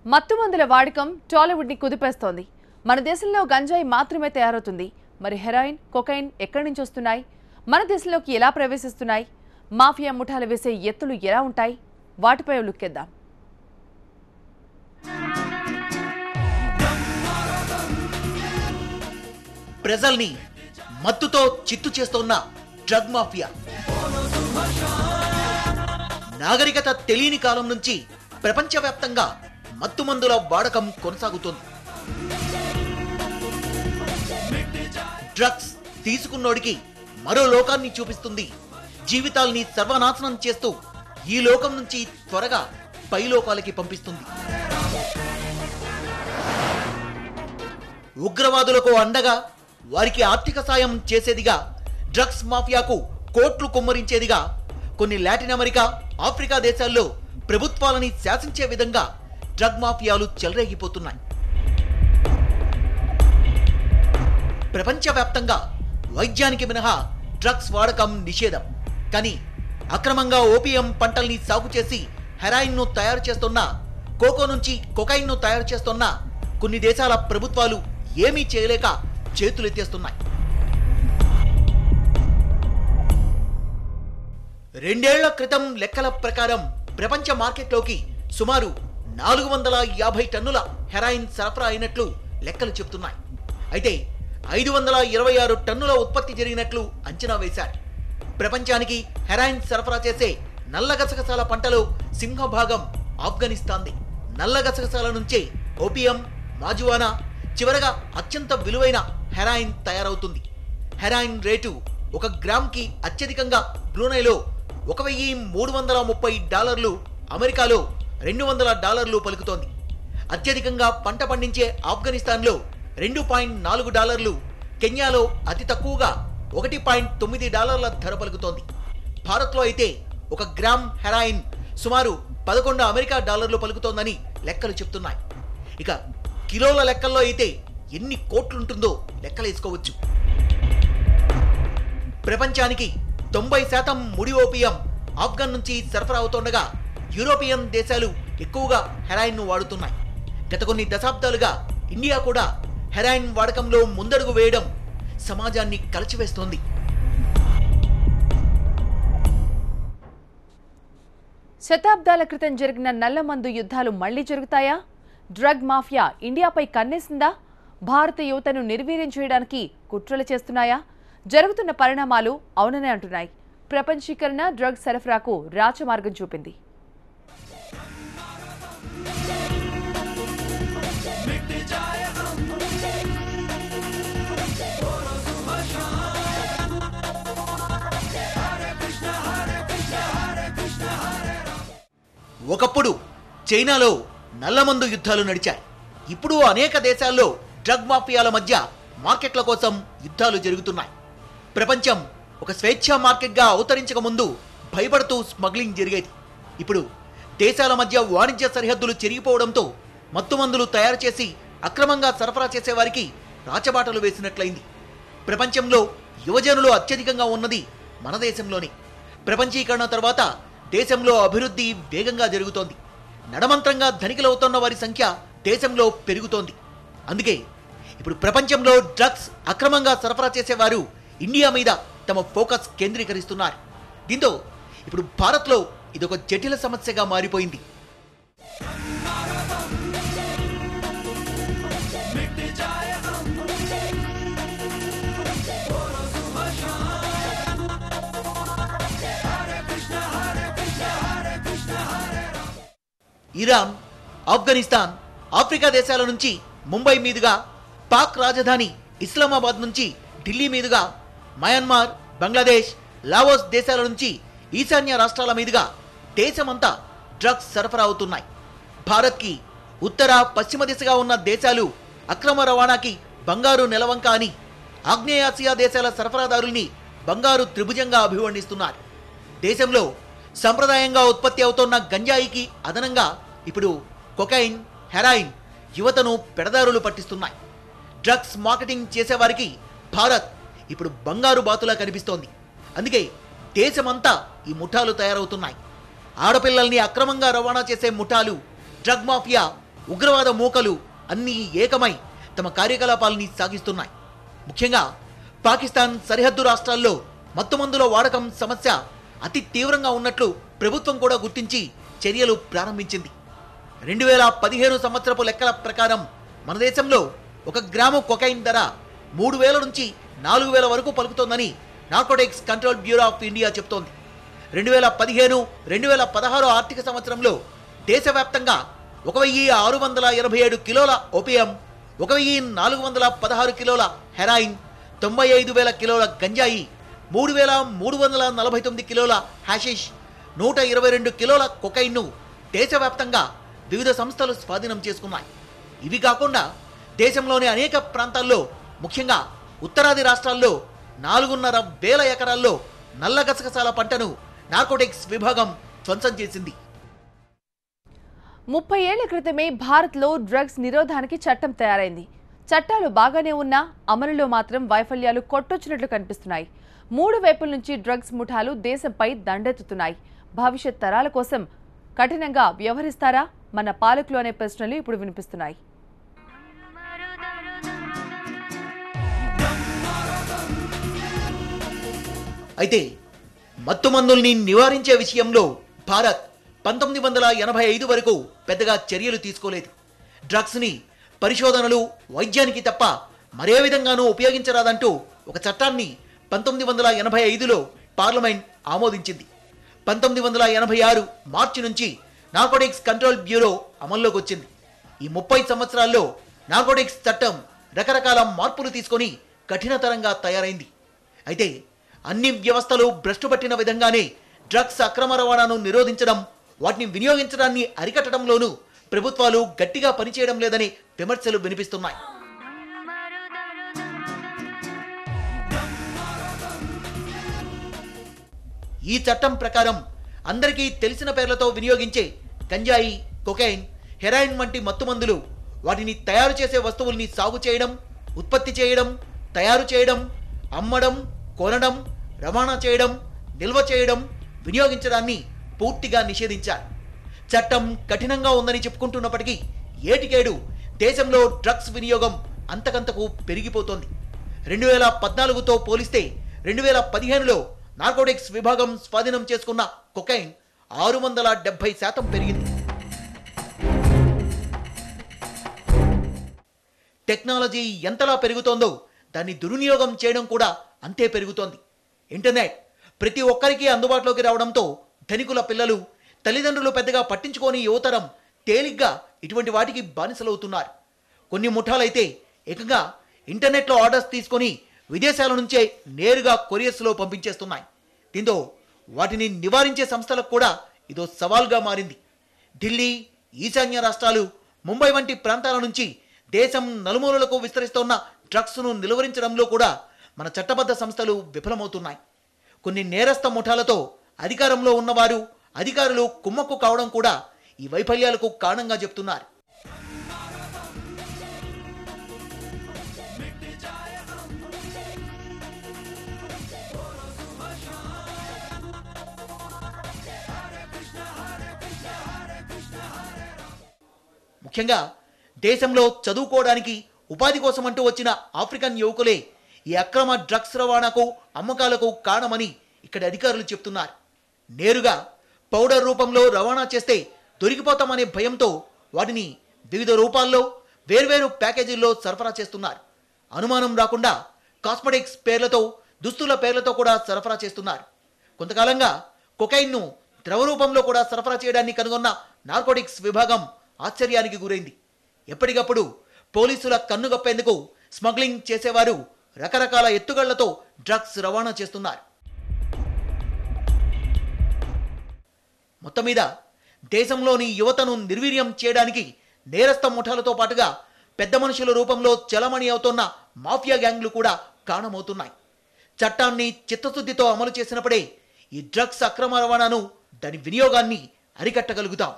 మత్తుమందుల వాడకం టాలీవుడ్ ని కుదిపేస్తోంది. మన దేశంలో గంజాయి మాత్రమే తయారవుతుంది. మరి హెరాయిన్, కొకైన్ ఎక్కడి నుంచి వస్తున్నాయి? మన దేశంలోకి ఎలా ప్రవేశిస్తున్నాయి? మాఫియా ముఠాలు వేసే ఎత్తులు ఎలా ఉంటాయి? వాటిపై లుక్కేద్దాం. ప్రజల్ని మత్తుతో చిత్తు చేస్తున్న డ్రగ్ మాఫియా నాగరికత తెలియని కాలం నుంచి ప్రపంచవ్యాప్తంగా మత్తుమందుల వాడకం కొనసాగుతోంది. డ్రగ్స్ తీసుకున్నోడికి మరో లోకాన్ని చూపిస్తుంది. జీవితాల్ని సర్వనాశనం చేస్తూ ఈ లోకం నుంచి త్వరగా పై లోకాలకి పంపిస్తుంది. ఉగ్రవాదులకు అండగా వారికి ఆర్థిక సాయం చేసేదిగా, డ్రగ్స్ మాఫియాకు కోట్లు కుమ్మరించేదిగా కొన్ని లాటిన్ అమెరికా, ఆఫ్రికా దేశాల్లో ప్రభుత్వాలని శాసించే విధంగా డ్రగ్ మాఫియాలు చెలరేగిపోతున్నాయి. ప్రపంచవ్యాప్తంగా వైద్యానికి మినహా డ్రగ్స్ వాడకం నిషేధం. కానీ అక్రమంగా ఓపియం పంటల్ని సాగు చేసి హెరాయిన్ను తయారు చేస్తున్న, కోకో నుంచి కొకైన్ను తయారు చేస్తున్న కొన్ని దేశాల ప్రభుత్వాలు ఏమీ చేయలేక చేతులెత్తేస్తున్నాయి. 2 ఏళ్ల క్రితం లెక్కల ప్రకారం ప్రపంచ మార్కెట్లోకి సుమారు 450 టన్నుల హెరాయిన్ సరఫరా అయినట్లు లెక్కలు చెబుతున్నాయి. అయితే 526 టన్నుల ఉత్పత్తి జరిగినట్లు అంచనా వేశారు. ప్రపంచానికి హెరాయిన్ సరఫరా చేసే నల్ల గసగసాల పంటలో సింహభాగం ఆఫ్ఘనిస్తాన్ది. నల్ల గసగసాల నుంచే ఓపియం, మాజువానా, చివరగా అత్యంత విలువైన హెరాయిన్ తయారవుతుంది. హెరాయిన్ రేటు 1 గ్రామ్కి అత్యధికంగా బ్రూనైలో $1,330, అమెరికాలో $200 పలుకుతోంది. అత్యధికంగా పంట పండించే ఆఫ్ఘనిస్తాన్లో $2.4, కెన్యాలో అతి తక్కువగా $1.9 ధర పలుకుతోంది. భారత్లో అయితే 1 గ్రామ్ హెరాయిన్ సుమారు $11 పలుకుతోందని లెక్కలు చెప్తున్నాయి. ఇక కిలోల లెక్కల్లో అయితే ఎన్ని కోట్లుంటుందో లెక్కలేసుకోవచ్చు. ప్రపంచానికి 90% ముడి ఓపియం ఆఫ్ఘన్ నుంచి సరఫరా అవుతుండగా యూరోపియన్ దేశాలు ఎక్కువగా హెరాయిన్ను వాడుతున్నాయి. గత కొన్ని దశాబ్దాలుగా ఇండియా కూడా హెరాయిన్ వాడకంలో ముందడుగు వేయడం సమాజాన్ని కలచివేస్తోంది. శతాబ్దాల క్రితం జరిగిన నల్లమందు యుద్ధాలు మళ్లీ జరుగుతాయా? డ్రగ్ మాఫియా ఇండియాపై కన్నేసిందా? భారత యువతను నిర్వీర్యం చేయడానికి కుట్రలు చేస్తున్నాయా? జరుగుతున్న పరిణామాలు అవుననే అంటున్నాయి. ప్రపంచీకరణ డ్రగ్ సరఫరాకు రాచమార్గం చూపింది. ఒకప్పుడు చైనాలో నల్లమందు యుద్ధాలు నడిచాయి. ఇప్పుడు అనేక దేశాల్లో డ్రగ్ మాఫియాల మధ్య మార్కెట్ల కోసం యుద్ధాలు జరుగుతున్నాయి. ప్రపంచం ఒక స్వేచ్ఛా మార్కెట్గా అవతరించక ముందు భయపడుతూ స్మగ్లింగ్ జరిగేది. ఇప్పుడు దేశాల మధ్య వాణిజ్య సరిహద్దులు చెరిగిపోవడంతో మత్తుమందులు తయారు చేసి అక్రమంగా సరఫరా చేసేవారికి రాచబాటలు వేసినట్లయింది. ప్రపంచంలో యువజనులు అత్యధికంగా ఉన్నది మన దేశంలోనే. ప్రపంచీకరణ తర్వాత దేశంలో అభివృద్ధి వేగంగా జరుగుతోంది. నడమంత్రంగా ధనికులవుతున్న వారి సంఖ్య దేశంలో పెరుగుతోంది. అందుకే ఇప్పుడు ప్రపంచంలో డ్రగ్స్ అక్రమంగా సరఫరా చేసేవారు ఇండియా మీద తమ ఫోకస్ కేంద్రీకరిస్తున్నారు. దీంతో ఇప్పుడు భారత్లో ఇదొక జటిల సమస్యగా మారిపోయింది. ఇరాన్, ఆఫ్ఘనిస్తాన్, ఆఫ్రికా దేశాల నుంచి ముంబై మీదుగా, పాక్ రాజధాని ఇస్లామాబాద్ నుంచి ఢిల్లీ మీదుగా, మయన్మార్, బంగ్లాదేశ్, లావోస్ దేశాల నుంచి ఈశాన్య రాష్ట్రాల మీదుగా దేశమంతా డ్రగ్స్ సరఫరా అవుతున్నాయి. భారత్కి ఉత్తర, పశ్చిమ దిశగా ఉన్న దేశాలు అక్రమ రవాణాకి బంగారు నెలవంక అని ఆగ్నేయాసియా దేశాల సరఫరాదారుల్ని బంగారు త్రిభుజంగా అభివర్ణిస్తున్నారు. దేశంలో సంప్రదాయంగా ఉత్పత్తి అవుతున్న గంజాయికి అదనంగా ఇప్పుడు కొకైన్, హెరాయిన్ యువతను పెడదారులు పట్టిస్తున్నాయి. డ్రగ్స్ మార్కెటింగ్ చేసేవారికి భారత్ ఇప్పుడు బంగారు బాతులా కనిపిస్తోంది. అందుకే దేశమంతా ఈ ముఠాలు తయారవుతున్నాయి. ఆడపిల్లల్ని అక్రమంగా రవాణా చేసే ముఠాలు, డ్రగ్ మాఫియా ఉగ్రవాద మూకలు అన్నీ ఏకమై తమ కార్యకలాపాలని సాగిస్తున్నాయి. ముఖ్యంగా పాకిస్తాన్ సరిహద్దు రాష్ట్రాల్లో మత్తుమందుల వాడకం సమస్య అతి తీవ్రంగా ఉన్నట్లు ప్రభుత్వం కూడా గుర్తించి చర్యలు ప్రారంభించింది. 2015 సంవత్సరపు లెక్కల ప్రకారం మన దేశంలో 1 గ్రాము కొకైన్ ధర 3,000 నుంచి 4,000 వరకు పలుకుతోందని narcotics control bureau of India చెబుతోంది. 2015-2016 ఆర్థిక సంవత్సరంలో దేశవ్యాప్తంగా 1,687 కిలోల ఓపియం, 1,416 కిలోల హెరాయిన్, 95,000 కిలోల గంజాయి, 3,349 కిలోల హాషిష్, 122 కిలోల కొకైన్ను దేశవ్యాప్తంగా వివిధ సంస్థలు స్వాధీనం చేసుకున్నాయి. ఇవి కాకుండా దేశంలోని అనేక ప్రాంతాల్లో, ముఖ్యంగా ఉత్తరాది రాష్ట్రాల్లో 4,500 ఎకరాల్లో నల్ల గసగసాల పంటను నార్కోటిక్స్ విభాగం ధ్వంసం చేసింది. 30 ఏళ్ల క్రితమే భారత్లో డ్రగ్స్ నిరోధానికి చట్టం తయారైంది. చట్టాలు బాగానే ఉన్నా అమలులో మాత్రం వైఫల్యాలు కొట్టొచ్చినట్లు కనిపిస్తున్నాయి. 3 వైపుల నుంచి డ్రగ్స్ ముఠాలు దేశంపై దండెత్తుతున్నాయి. భవిష్యత్ తరాల కోసం కఠినంగా వ్యవహరిస్తారా మన పాలకులు అనే ప్రశ్నలు ఇప్పుడు వినిపిస్తున్నాయి. అయితే మత్తుమందుల్ని నివారించే విషయంలో భారత్ 1985 వరకు పెద్దగా చర్యలు తీసుకోలేదు. డ్రగ్స్ని పరిశోధనలు, వైద్యానికి తప్ప మరే విధంగానూ ఉపయోగించరాదంటూ ఒక చట్టాన్ని 1985లో పార్లమెంట్ ఆమోదించింది. 1986 మార్చి నుంచి నార్కోటిక్స్ కంట్రోల్ బ్యూరో అమల్లోకి వచ్చింది. ఈ 30 సంవత్సరాల్లో నార్కోటిక్స్ చట్టం రకరకాల మార్పులు తీసుకొని కఠినతరంగా తయారైంది. అయితే అన్ని వ్యవస్థలు భ్రష్టుపట్టిన విధంగానే డ్రగ్స్ అక్రమ రవాణాను నిరోధించడం, వాటిని వినియోగించడాన్ని అరికట్టడంలోనూ ప్రభుత్వాలు గట్టిగా పనిచేయడం లేదని విమర్శలు వినిపిస్తున్నాయి. ఈ చట్టం ప్రకారం అందరికీ తెలిసిన పేర్లతో వినియోగించే గంజాయి, కొకైన్, హెరాయిన్ వంటి మత్తుమందులు, వాటిని తయారు చేసే వస్తువుల్ని సాగు చేయడం, ఉత్పత్తి చేయడం, తయారు చేయడం, అమ్మడం, కొనడం, రవాణా చేయడం, నిల్వ చేయడం, వినియోగించడాన్ని పూర్తిగా నిషేధించారు. చట్టం కఠినంగా ఉందని చెప్పుకుంటున్నప్పటికీ ఏటికేడు దేశంలో డ్రగ్స్ వినియోగం అంతకంతకు పెరిగిపోతోంది. 2014తో పోలిస్తే 2015లో నార్కోటిక్స్ విభాగం స్వాధీనం చేసుకున్న కొకైన్ 670% పెరిగింది. టెక్నాలజీ ఎంతలా పెరుగుతోందో దాన్ని దుర్వినియోగం చేయడం కూడా అంతే పెరుగుతోంది. ఇంటర్నెట్ ప్రతి ఒక్కరికి అందుబాటులోకి రావడంతో ధనికుల పిల్లలు, తల్లిదండ్రులు పెద్దగా పట్టించుకోని యువతరం తేలిగ్గా ఇటువంటి వాటికి బానిసలవుతున్నారు. కొన్ని ముఠాలైతే ఏకంగా ఇంటర్నెట్లో ఆర్డర్స్ తీసుకొని విదేశాల నుంచే నేరుగా కొరియర్స్లో పంపించేస్తున్నాయి. దీంతో వాటిని నివారించే సంస్థలకు కూడా ఇదో సవాల్గా మారింది. ఢిల్లీ, ఈశాన్య రాష్ట్రాలు, ముంబై వంటి ప్రాంతాల నుంచి దేశం నలుమూలలకు విస్తరిస్తున్న డ్రగ్స్ను నిలువరించడంలో కూడా మన చట్టబద్ధ సంస్థలు విఫలమవుతున్నాయి. కొన్ని నేరస్థ ముఠాలతో అధికారంలో ఉన్నవారు, అధికారులు కుమ్మక్కు కావడం కూడా ఈ వైఫల్యాలకు కారణంగా చెప్తున్నారు. ముఖ్యంగా దేశంలో చదువుకోవడానికి, ఉపాధి కోసం అంటూ వచ్చిన ఆఫ్రికన్ యువకులే ఈ అక్రమ డ్రగ్స్ రవాణాకు, అమ్మకాలకు కారణమని ఇక్కడి అధికారులు చెప్తున్నారు. నేరుగా పౌడర్ రూపంలో రవాణా చేస్తే దొరికిపోతామనే భయంతో వాటిని వివిధ రూపాల్లో, వేర్వేరు ప్యాకేజీల్లో సరఫరా చేస్తున్నారు. అనుమానం రాకుండా కాస్మెటిక్స్ పేర్లతో, దుస్తుల పేర్లతో కూడా సరఫరా చేస్తున్నారు. కొంతకాలంగా కొకైన్ను ద్రవ రూపంలో కూడా సరఫరా చేయడాన్ని కనుగొన్న నార్కోటిక్స్ విభాగం ఆశ్చర్యానికి గురైంది. ఎప్పటికప్పుడు పోలీసుల కన్నుగప్పేందుకు స్మగ్లింగ్ చేసేవారు రకరకాల ఎత్తుగళ్లతో డ్రగ్స్ రవాణా చేస్తున్నారు. మొత్తం మీద దేశంలోని యువతను నిర్వీర్యం చేయడానికి నేరస్థ ముఠాలతో పాటుగా పెద్ద మనుషుల రూపంలో చలమణి అవుతున్న మాఫియా గ్యాంగ్లు కూడా కారణమవుతున్నాయి. చట్టాన్ని చిత్తశుద్ధితో అమలు చేసినప్పుడే ఈ డ్రగ్స్ అక్రమ రవాణాను, దాని వినియోగాన్ని అరికట్టగలుగుతాం.